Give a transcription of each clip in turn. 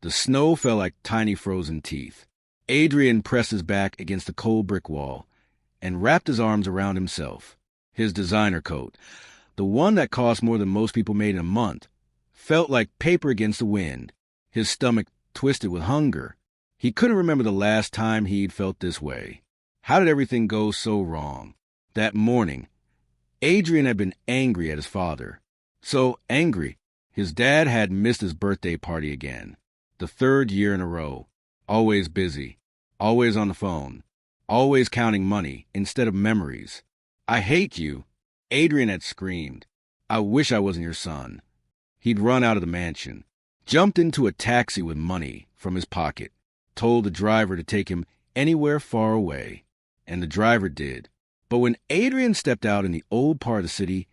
The snow fell like tiny frozen teeth. Adrian pressed his back against the cold brick wall and wrapped his arms around himself. His designer coat, the one that cost more than most people made in a month, felt like paper against the wind. His stomach twisted with hunger. He couldn't remember the last time he'd felt this way. How did everything go so wrong? That morning, Adrian had been angry at his father. So angry, his dad had missed his birthday party again. The third year in a row. Always busy. Always on the phone. Always counting money instead of memories. "I hate you," Adrian had screamed. "I wish I wasn't your son." He'd run out of the mansion, jumped into a taxi with money from his pocket, told the driver to take him anywhere far away, and the driver did. But when Adrian stepped out in the old part of the city,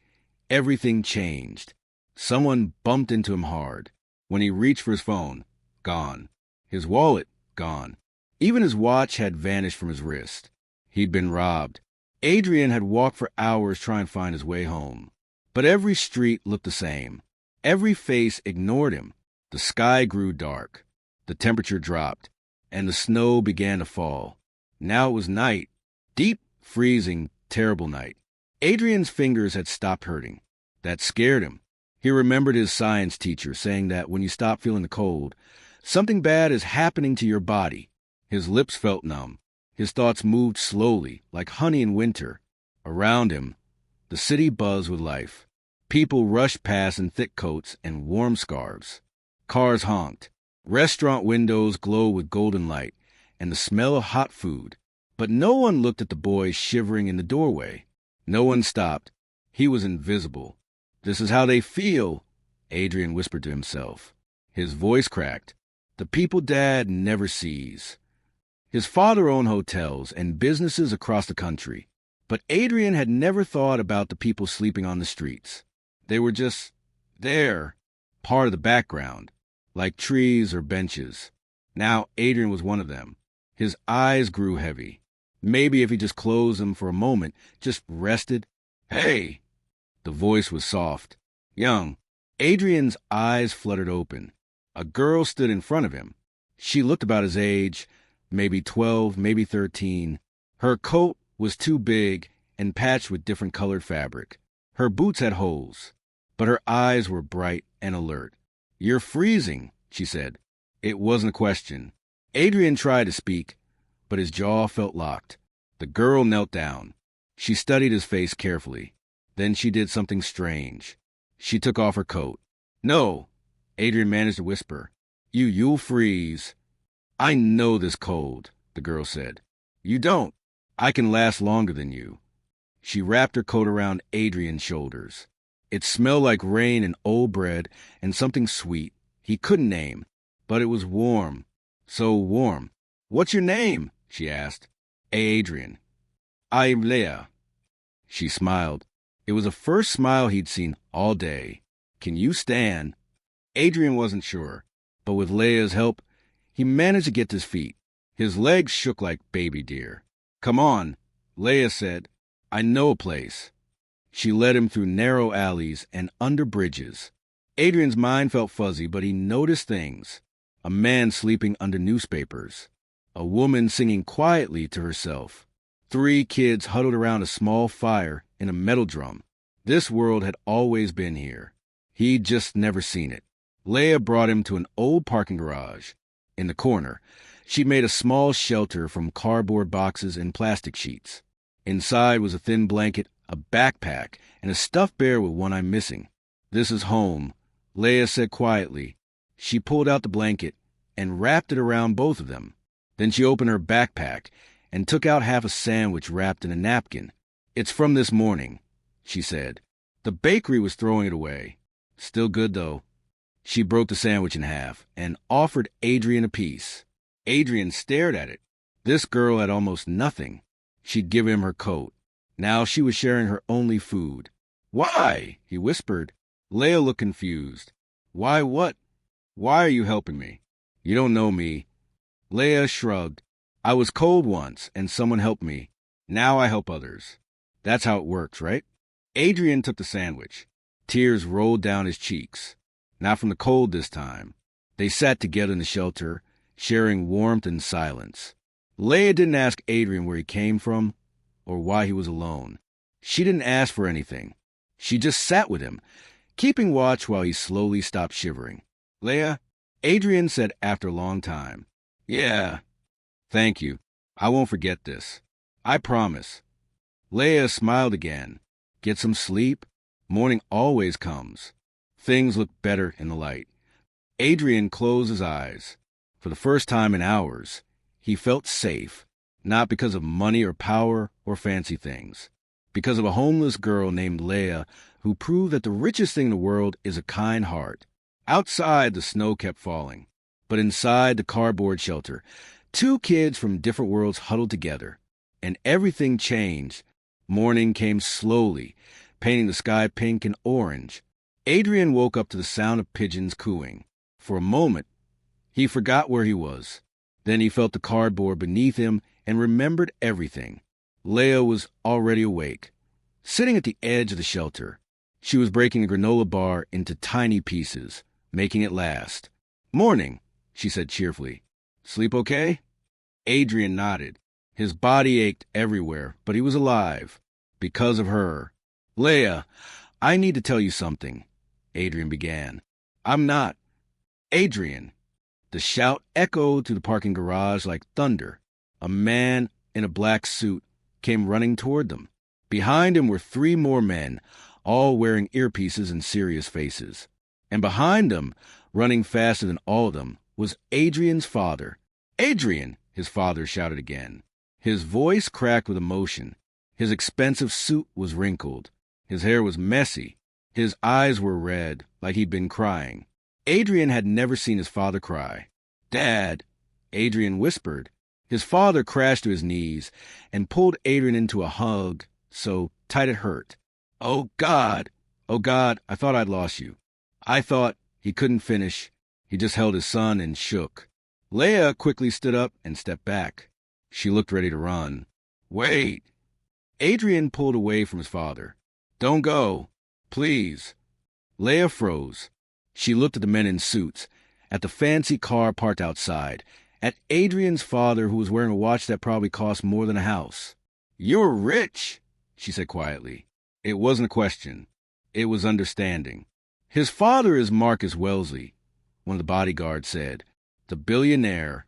everything changed. Someone bumped into him hard. When he reached for his phone, gone. His wallet, gone. Even his watch had vanished from his wrist. He'd been robbed. Adrian had walked for hours trying to find his way home. But every street looked the same. Every face ignored him. The sky grew dark. The temperature dropped, and the snow began to fall. Now it was night. Deep, freezing, terrible night. Adrian's fingers had stopped hurting. That scared him. He remembered his science teacher saying that when you stop feeling the cold, something bad is happening to your body. His lips felt numb. His thoughts moved slowly, like honey in winter. Around him, the city buzzed with life. People rushed past in thick coats and warm scarves. Cars honked. Restaurant windows glowed with golden light and the smell of hot food. But no one looked at the boy shivering in the doorway. No one stopped. He was invisible. "This is how they feel," Adrian whispered to himself. His voice cracked. "The people Dad never sees." His father owned hotels and businesses across the country, but Adrian had never thought about the people sleeping on the streets. They were just there, part of the background, like trees or benches. Now Adrian was one of them. His eyes grew heavy. Maybe if he just closed them for a moment, just rested. "Hey!" The voice was soft, young. Adrian's eyes fluttered open. A girl stood in front of him. She looked about his age, maybe 12, maybe 13. Her coat was too big and patched with different colored fabric. Her boots had holes, but her eyes were bright and alert. "You're freezing," she said. It wasn't a question. Adrian tried to speak, but his jaw felt locked. The girl knelt down. She studied his face carefully. Then she did something strange. She took off her coat. "No," Adrian managed to whisper. You'll freeze." "I know this cold," the girl said. "You don't. I can last longer than you." She wrapped her coat around Adrian's shoulders. It smelled like rain and old bread and something sweet he couldn't name, but it was warm. So warm. "What's your name?" she asked. "Adrian." "I'm Leah." She smiled. It was the first smile he'd seen all day. "Can you stand?" Adrian wasn't sure, but with Leah's help, he managed to get to his feet. His legs shook like baby deer. "Come on," Leah said. "I know a place." She led him through narrow alleys and under bridges. Adrian's mind felt fuzzy, but he noticed things. A man sleeping under newspapers. A woman singing quietly to herself. 3 kids huddled around a small fire in a metal drum. This world had always been here. He'd just never seen it. Leah brought him to an old parking garage. In the corner, she made a small shelter from cardboard boxes and plastic sheets. Inside was a thin blanket, a backpack, and a stuffed bear with one eye missing. "This is home," Leah said quietly. She pulled out the blanket and wrapped it around both of them. Then she opened her backpack and took out half a sandwich wrapped in a napkin. "It's from this morning," she said. "The bakery was throwing it away. Still good, though." She broke the sandwich in half and offered Adrian a piece. Adrian stared at it. This girl had almost nothing. She'd given him her coat. Now she was sharing her only food. "Why?" he whispered. Leah looked confused. "Why what? Why are you helping me?" "You don't know me." Leah shrugged. "I was cold once, and someone helped me. Now I help others. That's how it works, right?" Adrian took the sandwich. Tears rolled down his cheeks. Not from the cold this time. They sat together in the shelter, sharing warmth and silence. Leia didn't ask Adrian where he came from or why he was alone. She didn't ask for anything. She just sat with him, keeping watch while he slowly stopped shivering. "Leia," Adrian said after a long time. "Yeah, thank you. I won't forget this. I promise." Leia smiled again. "Get some sleep? Morning always comes. Things look better in the light." Adrian closed his eyes. For the first time in hours, he felt safe, not because of money or power or fancy things, because of a homeless girl named Leia who proved that the richest thing in the world is a kind heart. Outside, the snow kept falling, but inside the cardboard shelter, two kids from different worlds huddled together, and everything changed. Morning came slowly, painting the sky pink and orange. Adrian woke up to the sound of pigeons cooing. For a moment, he forgot where he was. Then he felt the cardboard beneath him and remembered everything. Leia was already awake, sitting at the edge of the shelter. She was breaking a granola bar into tiny pieces, making it last. "Morning," she said cheerfully. "Sleep okay?" Adrian nodded. His body ached everywhere, but he was alive. Because of her. "Leia, I need to tell you something," Adrian began. "I'm not." "Adrian." The shout echoed through the parking garage like thunder. A man in a black suit came running toward them. Behind him were three more men, all wearing earpieces and serious faces. And behind them, running faster than all of them, was Adrian's father. "Adrian!" his father shouted again. His voice cracked with emotion. His expensive suit was wrinkled. His hair was messy. His eyes were red, like he'd been crying. Adrian had never seen his father cry. "Dad," Adrian whispered. His father crashed to his knees and pulled Adrian into a hug so tight it hurt. Oh, God, I thought I'd lost you." I thought he couldn't finish. He just held his son and shook. Leia quickly stood up and stepped back. She looked ready to run. "Wait." Adrian pulled away from his father. "Don't go. Please." Leia froze. She looked at the men in suits, at the fancy car parked outside, at Adrian's father who was wearing a watch that probably cost more than a house. "You're rich," she said quietly. It wasn't a question. It was understanding. "His father is Marcus Wellesley," one of the bodyguards said. "The billionaire."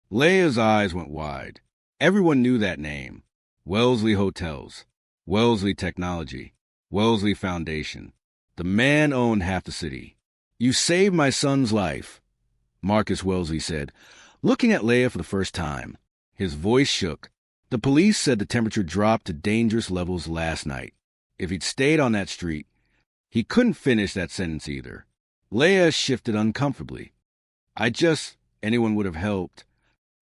Leia's eyes went wide. Everyone knew that name. Wellesley Hotels, Wellesley Technology, Wellesley Foundation. The man owned half the city. "You saved my son's life," Marcus Wellesley said, looking at Leia for the first time. His voice shook. "The police said the temperature dropped to dangerous levels last night. If he'd stayed on that street..." He couldn't finish that sentence either. Leia shifted uncomfortably. Anyone would have helped."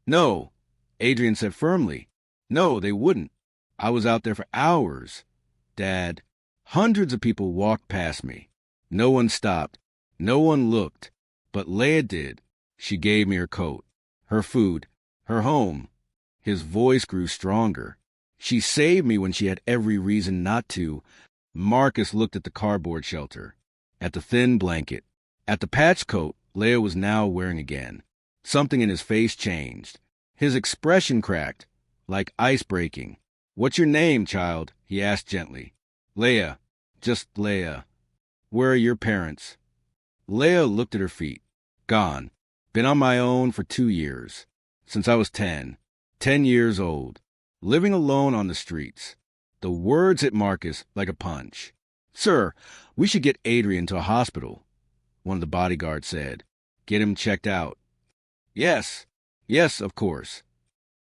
"No," Adrian said firmly. "No, they wouldn't. I was out there for hours. Dad, hundreds of people walked past me. No one stopped. No one looked. But Leia did. She gave me her coat, her food, her home." His voice grew stronger. "She saved me when she had every reason not to." Marcus looked at the cardboard shelter, at the thin blanket, at the patch coat Leia was now wearing again. Something in his face changed. His expression cracked, like ice breaking. "What's your name, child?" he asked gently. "Leia. Just Leia." "Where are your parents?" Leia looked at her feet. "Gone. Been on my own for 2 years. Since I was 10. 10 years old. Living alone on the streets." The words hit Marcus like a punch. "Sir, we should get Adrian to a hospital," one of the bodyguards said. "Get him checked out." Yes, of course."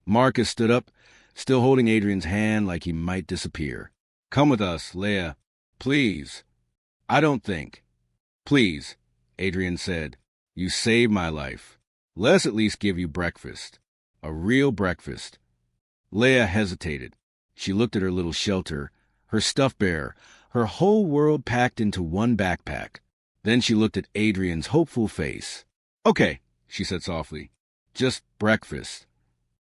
Marcus stood up, still holding Adrian's hand like he might disappear. "Come with us, Leia. Please." "I don't think." "Please," Adrian said. "You saved my life. Let's at least give you breakfast. A real breakfast." Leia hesitated. She looked at her little shelter, her stuffed bear, her whole world packed into one backpack. Then she looked at Adrian's hopeful face. "Okay," she said softly. "Just breakfast."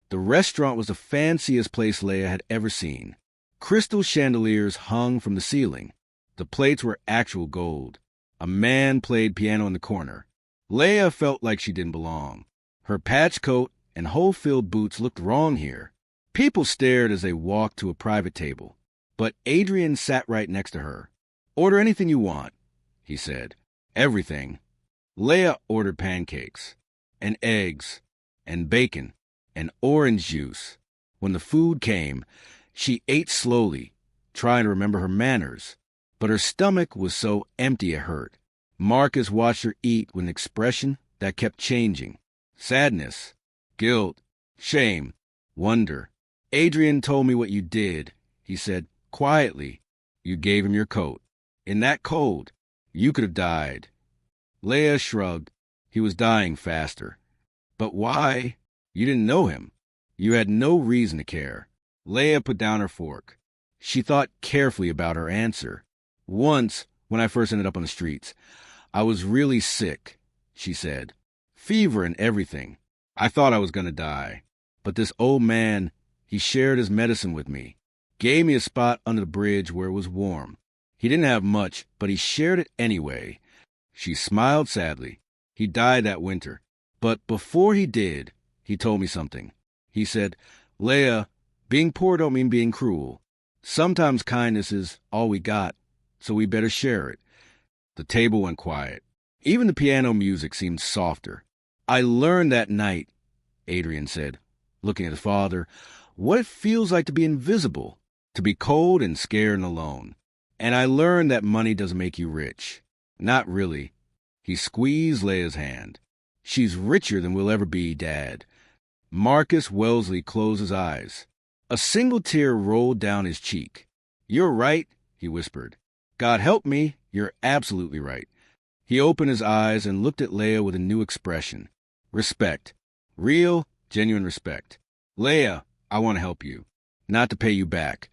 The restaurant was the fanciest place Leia had ever seen. Crystal chandeliers hung from the ceiling. The plates were actual gold. A man played piano in the corner. Leia felt like she didn't belong. Her patch coat and hole-filled boots looked wrong here. People stared as they walked to a private table, but Adrian sat right next to her. "Order anything you want," he said. "Everything." Leia ordered pancakes, and eggs, and bacon, and orange juice. When the food came, she ate slowly, trying to remember her manners, but her stomach was so empty it hurt. Marcus watched her eat with an expression that kept changing. Sadness, guilt, shame, wonder. "Adrian told me what you did," he said quietly. "You gave him your coat. In that cold, you could have died." Leia shrugged. He was dying faster. "But why? You didn't know him. You had no reason to care." Leia put down her fork. She thought carefully about her answer. "Once, when I first ended up on the streets, I was really sick," she said. "Fever and everything. I thought I was going to die. But this old man, he shared his medicine with me. Gave me a spot under the bridge where it was warm. He didn't have much, but he shared it anyway." She smiled sadly. "He died that winter. But before he did, he told me something. He said, 'Leia, being poor don't mean being cruel. Sometimes kindness is all we got, so we better share it.'" The table went quiet. Even the piano music seemed softer. "I learned that night," Adrian said, looking at his father, "what it feels like to be invisible, to be cold and scared and alone. And I learned that money doesn't make you rich. Not really." He squeezed Leia's hand. "She's richer than we'll ever be, Dad." Marcus Wellesley closed his eyes. A single tear rolled down his cheek. "You're right," he whispered. "God help me, you're absolutely right." He opened his eyes and looked at Leia with a new expression. Respect. Real, genuine respect. "Leia, I want to help you. Not to pay you back.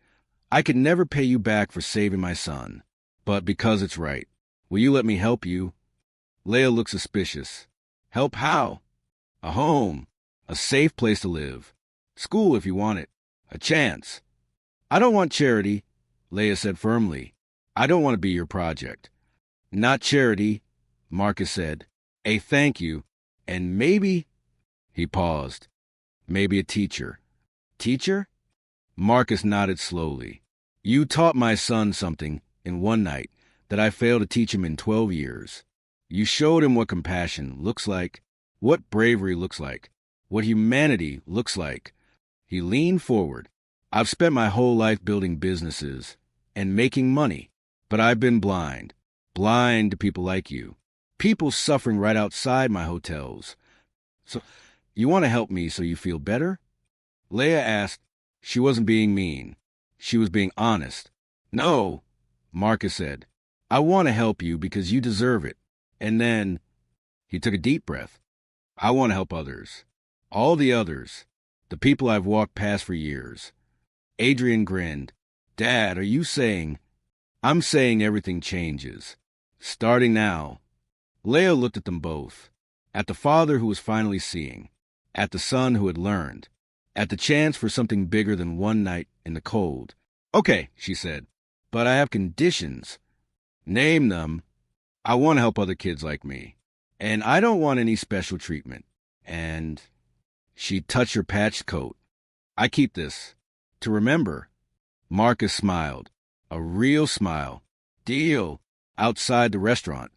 I could never pay you back for saving my son. But because it's right. Will you let me help you?" Leia looked suspicious. "Help how?" "A home. A safe place to live. School if you want it. A chance." "I don't want charity," Leia said firmly. "I don't want to be your project." "Not charity," Marcus said. "A thank you. And maybe—" He paused. "Maybe a teacher." "Teacher?" Marcus nodded slowly. "You taught my son something in one night that I failed to teach him in 12 years. You showed him what compassion looks like, what bravery looks like, what humanity looks like." He leaned forward. "I've spent my whole life building businesses and making money, but I've been blind to people like you, people suffering right outside my hotels. So, you want to help me so you feel better?" Leia asked. She wasn't being mean. She was being honest. "No," Marcus said. "I want to help you because you deserve it." And then he took a deep breath. "I want to help others. All the others. The people I've walked past for years." Adrian grinned. "Dad, are you saying—" "I'm saying everything changes. Starting now." Leia looked at them both. At the father who was finally seeing. At the son who had learned. At the chance for something bigger than one night in the cold. "Okay," she said. "But I have conditions." "Name them." "I want to help other kids like me. And I don't want any special treatment. And—" She touched her patched coat. "I keep this. To remember." Marcus smiled. A real smile. "Deal." Outside the restaurant,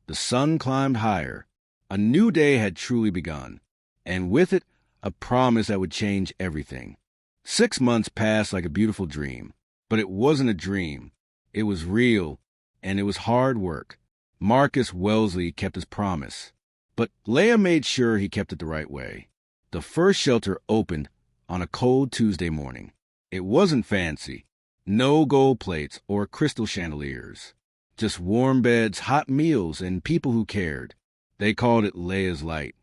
the sun climbed higher. A new day had truly begun. And with it, a promise that would change everything. 6 months passed like a beautiful dream. But it wasn't a dream. It was real. And it was hard work. Marcus Wellesley kept his promise. But Leia made sure he kept it the right way. The first shelter opened on a cold Tuesday morning. It wasn't fancy. No gold plates or crystal chandeliers. Just warm beds, hot meals, and people who cared. They called it Leia's Light.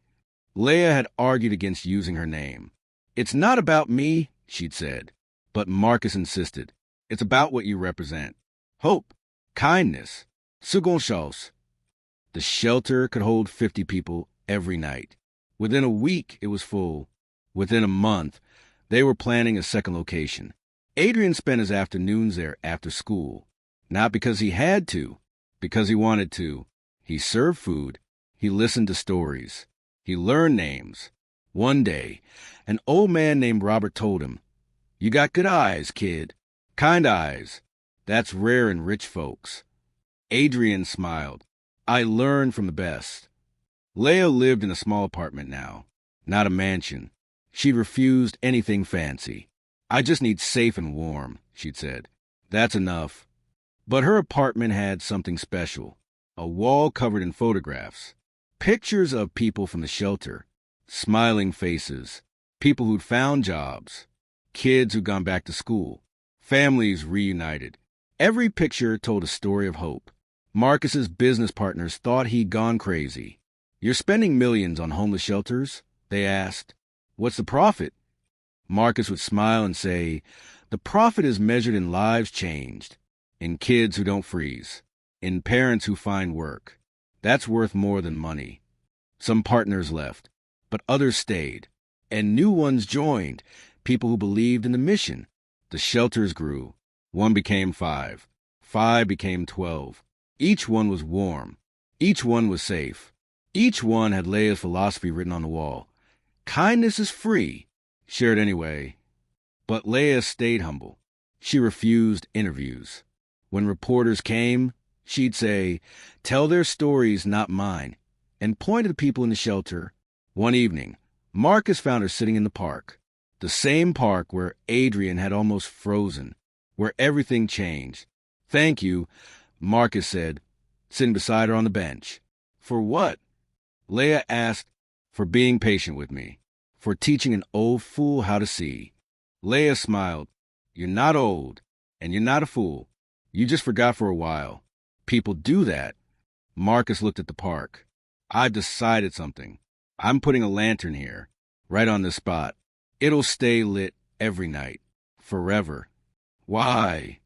Leia had argued against using her name. "It's not about me," she'd said. But Marcus insisted. "It's about what you represent. Hope, kindness, seconde chance." The shelter could hold 50 people every night. Within a week, it was full. Within a month, they were planning a second location. Adrian spent his afternoons there after school. Not because he had to, because he wanted to. He served food. He listened to stories. He learned names. One day, an old man named Robert told him, "You got good eyes, kid. Kind eyes. That's rare in rich folks." Adrian smiled. "I learned from the best." Leah lived in a small apartment now, not a mansion. She'd refused anything fancy. "I just need safe and warm," she'd said. "That's enough." But her apartment had something special. A wall covered in photographs. Pictures of people from the shelter. Smiling faces. People who'd found jobs. Kids who'd gone back to school. Families reunited. Every picture told a story of hope. Marcus's business partners thought he'd gone crazy. "You're spending millions on homeless shelters?" they asked. "What's the profit?" Marcus would smile and say, "The profit is measured in lives changed, in kids who don't freeze, in parents who find work. That's worth more than money." Some partners left, but others stayed, and new ones joined, people who believed in the mission. The shelters grew. 1 became 5. 5 became 12. Each one was warm. Each one was safe. Each one had Leia's philosophy written on the wall. Kindness is free. Share it anyway. But Leia stayed humble. She refused interviews. When reporters came, she'd say, "Tell their stories, not mine," and point to the people in the shelter. One evening, Marcus found her sitting in the park. The same park where Adrian had almost frozen, where everything changed. "Thank you," Marcus said, sitting beside her on the bench. "For what?" Leia asked. "For being patient with me. For teaching an old fool how to see." Leia smiled. "You're not old, and you're not a fool. You just forgot for a while. People do that." Marcus looked at the park. "I've decided something. I'm putting a lantern here, right on this spot. It'll stay lit every night, forever." "Why?"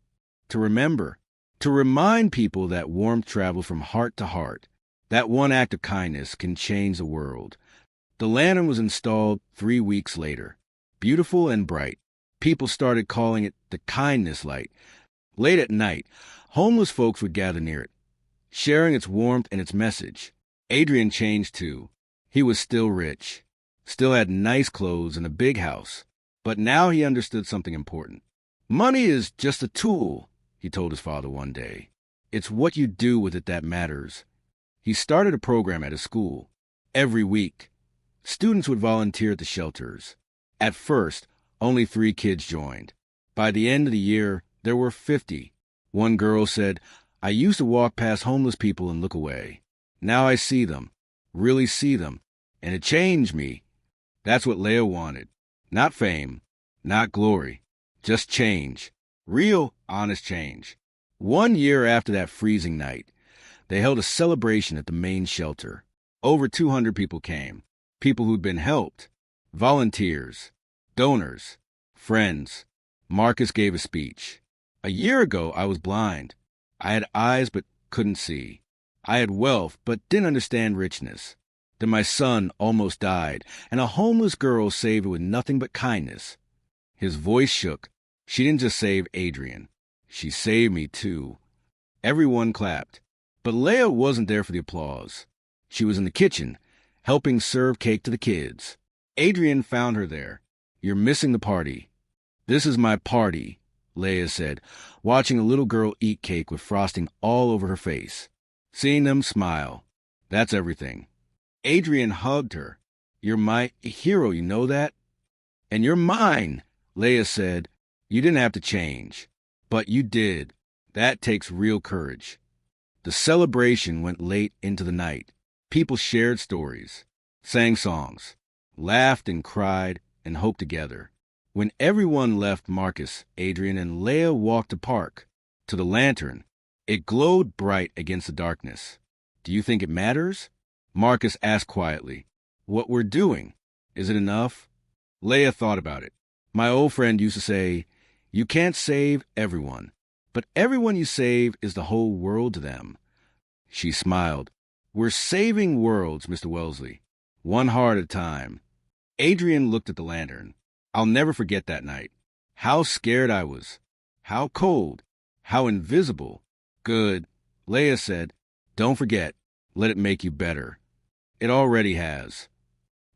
"To remember. To remind people that warmth travels from heart to heart. That one act of kindness can change the world." The lantern was installed 3 weeks later. Beautiful and bright. People started calling it the kindness light. Late at night, homeless folks would gather near it, sharing its warmth and its message. Adrian changed too. He was still rich, still had nice clothes and a big house. But now he understood something important. "Money is just a tool," he told his father one day. "It's what you do with it that matters." He started a program at his school. Every week, students would volunteer at the shelters. At first, only 3 kids joined. By the end of the year, there were 50. One girl said, "I used to walk past homeless people and look away. Now I see them, really see them, and it changed me." That's what Leia wanted. Not fame, not glory, just change. Real, honest change. 1 year after that freezing night, they held a celebration at the main shelter. Over 200 people came. People who'd been helped. Volunteers. Donors. Friends. Marcus gave a speech. "A year ago, I was blind. I had eyes but couldn't see. I had wealth but didn't understand richness. Then my son almost died, and a homeless girl saved it with nothing but kindness." His voice shook. "She didn't just save Adrian. She saved me, too." Everyone clapped. But Leia wasn't there for the applause. She was in the kitchen, helping serve cake to the kids. Adrian found her there. "You're missing the party." "This is my party," Leia said, watching a little girl eat cake with frosting all over her face. Seeing them smile. That's everything. Adrian hugged her. "You're my hero, you know that?" "And you're mine," Leia said. "You didn't have to change. But you did. That takes real courage." The celebration went late into the night. People shared stories, sang songs, laughed and cried and hoped together. When everyone left, Marcus, Adrian, and Leia walked to park, to the lantern. It glowed bright against the darkness. "Do you think it matters?" Marcus asked quietly. "What we're doing, is it enough?" Leia thought about it. "My old friend used to say, you can't save everyone, but everyone you save is the whole world to them." She smiled. "We're saving worlds, Mr. Wellesley, one heart at a time." Adrian looked at the lantern. "I'll never forget that night. How scared I was. How cold. How invisible." "Good." Leia said, "Don't forget. Let it make you better." It already has.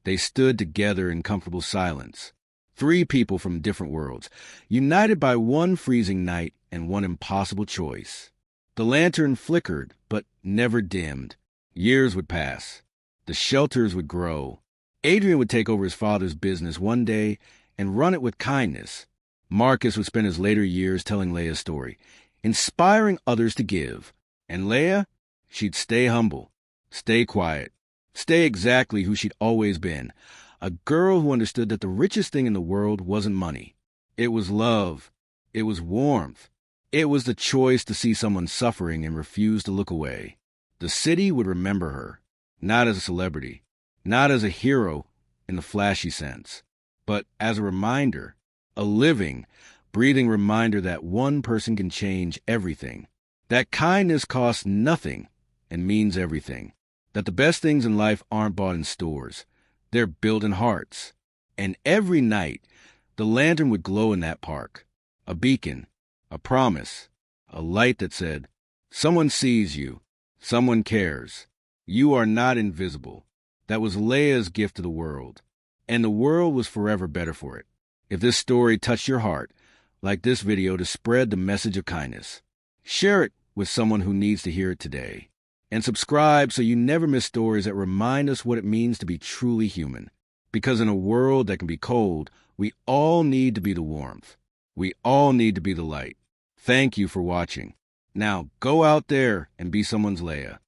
They stood together in comfortable silence. Three people from different worlds, united by one freezing night and one impossible choice. The lantern flickered, but never dimmed. Years would pass. The shelters would grow. Adrian would take over his father's business one day and run it with kindness. Marcus would spend his later years telling Leia's story, inspiring others to give. And Leia, she'd stay humble, stay quiet, stay exactly who she'd always been, a girl who understood that the richest thing in the world wasn't money. It was love. It was warmth. It was the choice to see someone suffering and refuse to look away. The city would remember her, not as a celebrity, not as a hero in the flashy sense, but as a reminder, a living, breathing reminder that one person can change everything, that kindness costs nothing and means everything, that the best things in life aren't bought in stores, they're built in hearts. And every night, the lantern would glow in that park, a beacon, a promise, a light that said, someone sees you, someone cares, you are not invisible. That was Leia's gift to the world, and the world was forever better for it. If this story touched your heart, like this video to spread the message of kindness. Share it with someone who needs to hear it today. And subscribe so you never miss stories that remind us what it means to be truly human. Because in a world that can be cold, we all need to be the warmth. We all need to be the light. Thank you for watching. Now go out there and be someone's Leia.